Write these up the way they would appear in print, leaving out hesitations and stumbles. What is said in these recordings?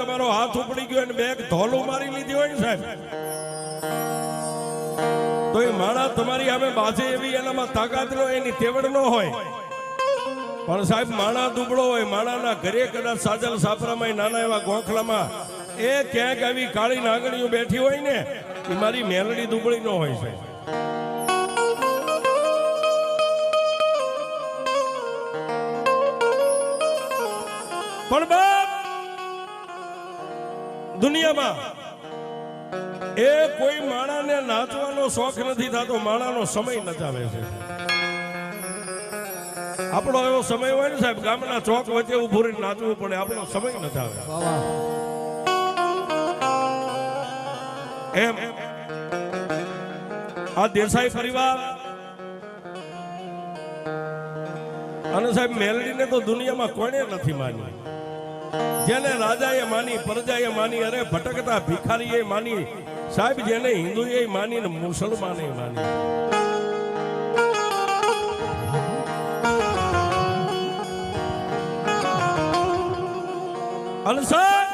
તમારો હાથ ઉપડી ગયો અને બેગ ધોલું મારી લીધી હોય ને સાહેબ, તો એ માણા તમારી સામે બાજે એવી એનામાં તાકાત ન હોય, એની તેવડ ન હોય. પણ સાહેબ માણા દુબળો હોય, માણાના ઘરે કદાચ સાજલ સાપરામાં નાના એવા ગોખલામાં એ ક્યાંક આવી કાળી નાગણીઓ બેઠી હોય ને, એ મારી મેલડી દુબળી ન હોય છે. પણ બાપ દુનિયામાં એ કોઈ માણાને નાચવાનો શોખ નથી થતો, માણાનો સમય નચાવે છે. આપણો એવો સમય હોય ને સાહેબ, ગામના ચોક વચ્ચે ઉભું રહીને નાચવું પડે, આપણો સમય નચાવે. એમ આ દેસાઈ પરિવાર અને સાહેબ મેલડીને તો દુનિયામાં કોણે નથી માની. જેને રાજાએ માની, પ્રજાએ માની, અરે ભટકતા ભિખારીએ માની સાહેબ, જેને હિન્દુએ માની ને મુસલમાને માની. અને સાહેબ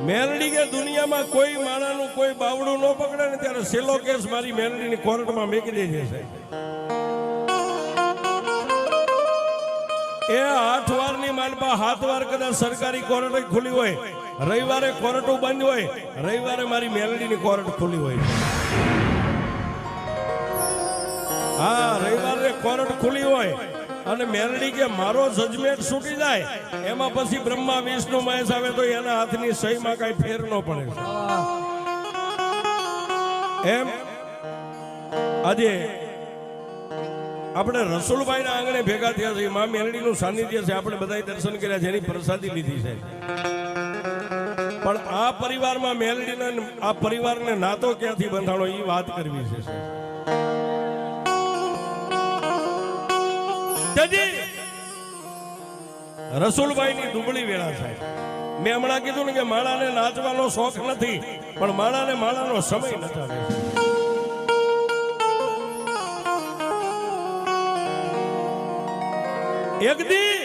મેલડી કે દુનિયામાં કોઈ માણાનું કોઈ બાવડું ન પકડે ને ત્યારે સેલો કેસ મારી મેલડીની કોર્ટમાં મેકી દે છે. એ 8 વારની માલપા 7 વાર કદાચ સરકારી કોર્ટ ખુલી હોય, રવિવારે કોર્ટો બંધ હોય, રવિવારે મારી મેલડીની કોર્ટ ખુલી હોય. હા, રવિવારે કોર્ટ ખુલી હોય અને મેલડી કે મારો જજમેન્ટ છૂટી જાય, એમાં પછી બ્રહ્મા વિષ્ણુ મહેશ આવે તો એના હાથની સહીમાં કઈ ફેર ન પડે. એમ આજે આપણે રસુલભાઈના આંગણે ભેગા થયા છે, મા મેલડીનું સાનિધ્ય છે, આપણે બધાએ દર્શન કર્યા છે, એની પ્રસાદી લીધી છે. પણ આ પરિવારમાં મેલડીના આ પરિવારને નાતો ક્યાંથી બંધાણો એ વાત કરવી છે. રસુલભાઈની દુબળી વેળા થાય. મેં હમણાં કીધું ને કે માણાને નાચવાનો શોખ નથી, પણ માણાને માણાનો સમય નચાવે છે. એક દી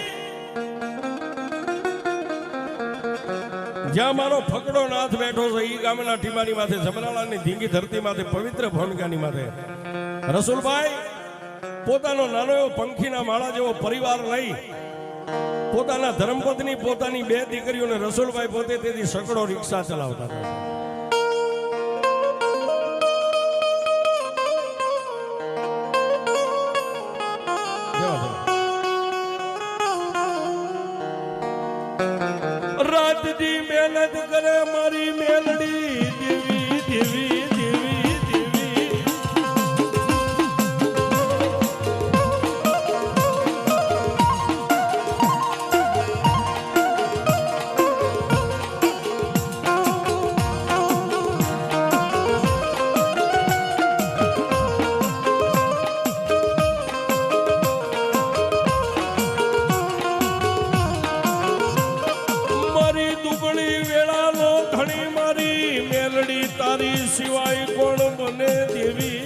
જ્યાં મારો ફકડો નાથ બેઠો છે, ઈ ગામના ટીમાની માથે, જબરાળાની ધીંગી ધરતી માથે, પવિત્ર ભૂમિકાની માથે રસુલભાઈ પોતાનો નાનો એવો પંખીના માળા જેવો પરિવાર લઈ પોતાના ધર્મપત્ની, પોતાની 2 દીકરીઓને રસુલભાઈ પોતે તેથી સકડો રિક્ષા ચલાવતા હતા. રાતથી મહેનત કરે મારી મેલડી દેવી દેવી દેવી દેવી. તારી સિવાય કોણ બને દેવી.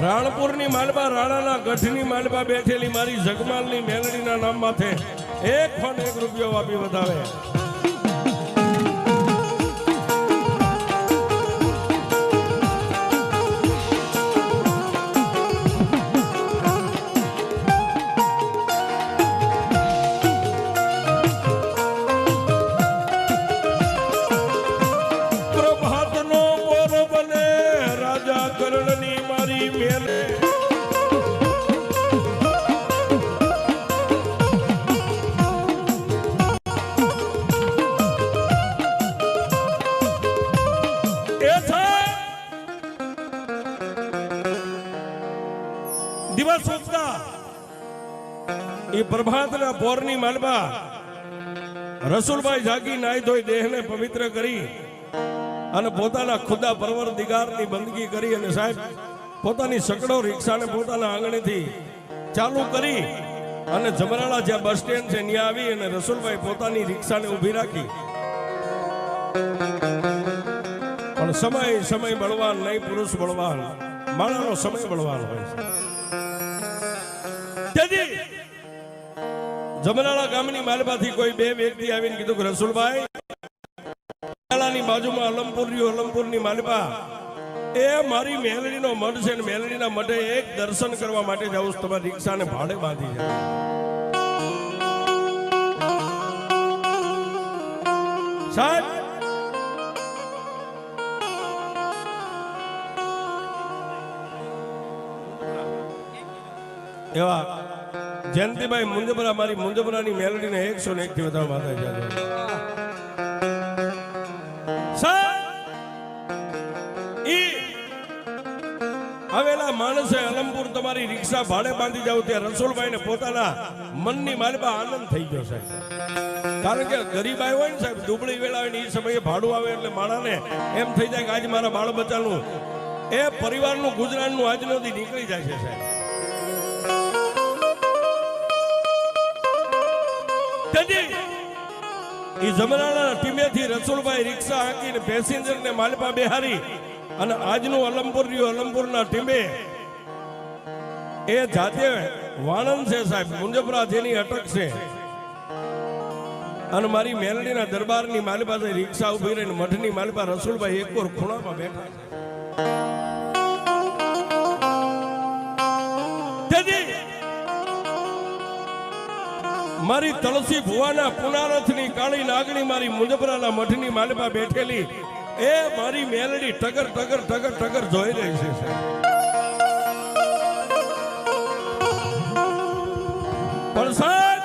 રાણપુરની માલબા, રાણાના ગઢની માલબા બેઠેલી મારી જગમાલની મેલડીના નામ માથે 1 ફોન 1 રૂપિયો આપી વધાવે. પ્રભાતનો બોર બને રાજા કરણની મારી મેલે. દિવસ ઉગતા એ પ્રભાતના પોરની માલબા રસુલભાઈ જાગી નાઈ ધોઈ દેહને પવિત્ર કરી અને પોતાના ખુદા પરવરદિગારની બંદગી કરી અને સાહેબ પોતાની સકડો રિક્ષાને પોતાના આંગણેથી ચાલુ કરી અને જમરાળા જ્યાં બસ સ્ટેન્ડ છે ત્યાં આવી અને રસુલભાઈ પોતાની રિક્ષાને ઊભી રાખી. પણ સમય બળવાન નહીં, પુરુષ બળવાન, માણાનો સમય બળવાન હોય છે. તેથી જમરાળા ગામની માલમાંથી કોઈ બે વ્યક્તિ આવીને કીધું કે રસુલભાઈ ની બાજુમાં અલમપુરની માલપા એ મારી મેલડીનો મઢ છે, મેલડીના મઢે એક દર્શન કરવા માટે જાઉં છું, તમારી રિક્ષાને ભાડે બાંધી જાય. સાહેબ એવા જયંતિભાઈ મુંજપરા, મારી મુંજપરાની મેલડીને 101 થી વધારે માતા જાય. આવેલા માણસે અલમપુર તમારી રિક્ષા ભાડે બાંધી જાવ ત્યાં રસુલભાઈ ને પોતાના મનની માલપા આનંદ થઈ ગયો સાહેબ. કારણ કે ગરીબ આવ્યો હોય ને સાહેબ, દુબળી વેળા હોય ને એ સમયે ભાડું આવે એટલે માણાને એમ થઈ જાય કે આજે મારા બાળ બચ્ચાનું એ પરિવારનું ગુજરાતનું આજનો દી નીકળી જાય છે સાહેબ. એ જમરાળાના ટીમેથી રસુલભાઈ રિક્ષા હાંકીને પેસેન્જર ને માલપા બેહારી અને આજનું અલમપુરના ટીમે એ જાતે વાણંદ છે સાહેબ, મુંજપરા જેની અટક છે અને મારી મેલડીના દરબારની માલપા રિક્ષા ઉભી રહીને મઠની માલપા રસુલભાઈ એક ઓર ખૂણામાં બેઠા છે. મારી તલસી ભુવાના પુનારથની કાળી નાગણી મારી મુંજપરાના મઠની માલપા બેઠેલી એ મારી મેલડી ટગર ટગર ટગર ટગર જોઈ રહી છે. પણ સાહેબ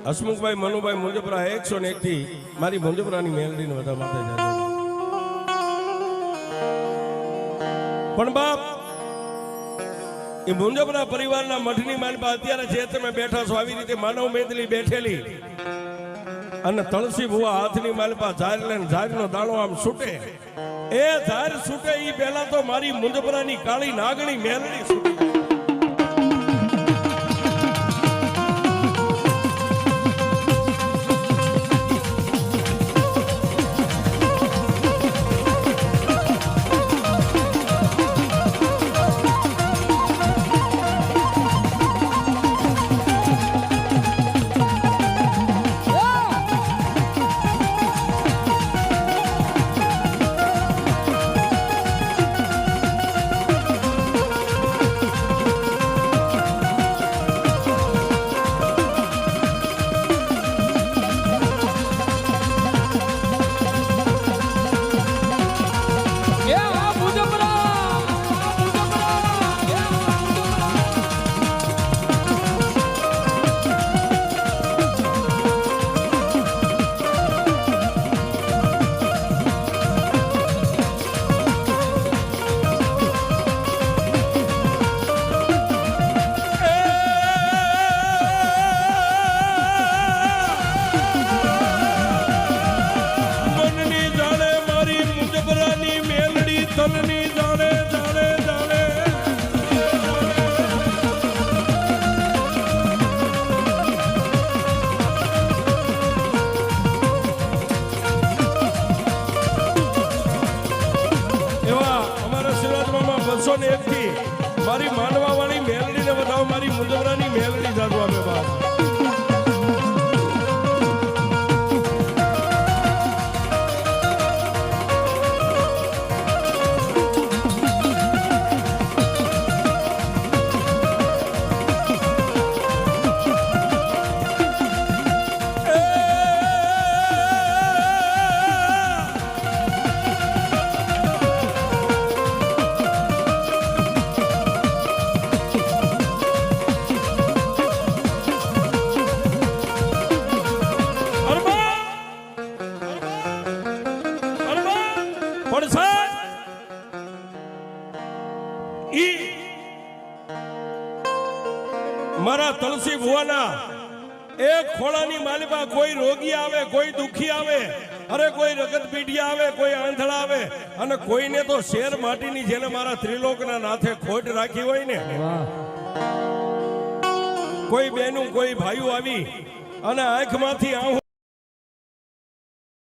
હસમુખભાઈ મનુભાઈ મુંજપરા 101 થી મારી મુંજપરાની મેલડીને વધારે માથે જાય. પણ બાપ એ મુંજપરા પરિવારના મઠની માલપા અત્યારે જે તમે બેઠા છો આવી રીતે માનવ મેદલી બેઠેલી અને તળસી ભુવા હાથની માલપા ઝાર લઈને ઝારનો દાણો આમ છૂટે, એ ઝાર છૂટે એ પહેલા તો મારી મુંજપરાની કાળી નાગણી મેલડી છૂટી. મારા તલસી ભુવાના એક ખોળાની માલિપા કોઈ રોગી આવે, કોઈ દુખી આવે, અરે કોઈ રગત પીઢિયા આવે, કોઈ આંધળા આવે, અને કોઈને તો શેર માટીની જેને મારા ત્રિલોકના નાથે ખોટ રાખી હોય ને, કોઈ બેનું કોઈ ભાઈઓ આવી અને આંખમાંથી આંખો